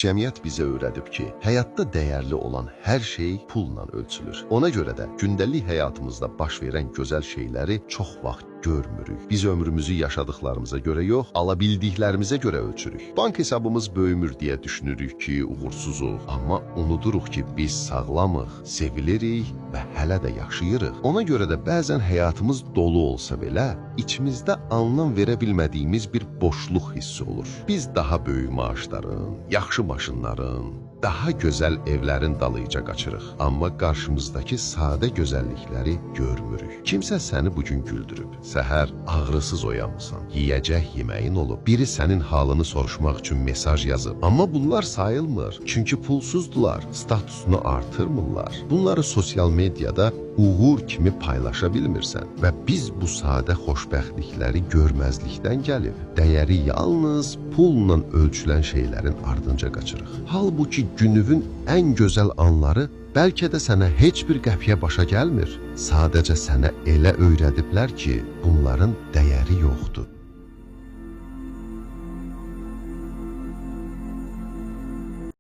Cəmiyyət bizə öyrədib ki, həyatda dəyərli olan hər şey pulla ölçülür. Ona görə də gündəlik həyatımızda baş verən gözəl şeyləri çox vaxt görmürük. Biz ömrümüzü yaşadıklarımıza görə yox, alabildiklərimizə görə ölçürük. Bank hesabımız böyümür deyə düşünürük ki, uğursuzuq. Amma unuduruq ki, biz sağlamıq, sevilirik və hələ də yaşayırıq. Ona görə də bəzən həyatımız dolu olsa belə, içimizdə anlam verə bilmədiyimiz bir boşluq hissi olur. Biz daha böyük maaşların, yaxşı maşınların, daha gözəl evlərin dalıca qaçırıq. Amma qarşımızdakı sadə gözəllikləri görmürük. Kimsə səni bugün güldürüb, səhər ağrısız oyanmısan, yeyəcək yeməyin olub, biri sənin halını soruşmaq üçün mesaj yazıb. Amma bunlar sayılmır, çünki pulsuzdular, statusunu artırmırlar. Bunları sosial medyada uğur kimi paylaşa bilmirsən və biz bu sadə xoşbəxtlikləri görməzlikdən gəlib, dəyəri yalnız pulla ölçülən şeylərin ardınca qaçırıq. Halbuki günüvün ən gözəl anları bəlkə də sənə heç bir qəpiyə başa gəlmir. Sadəcə sənə elə öyrədiblər ki, bunların dəyəri yoxdur.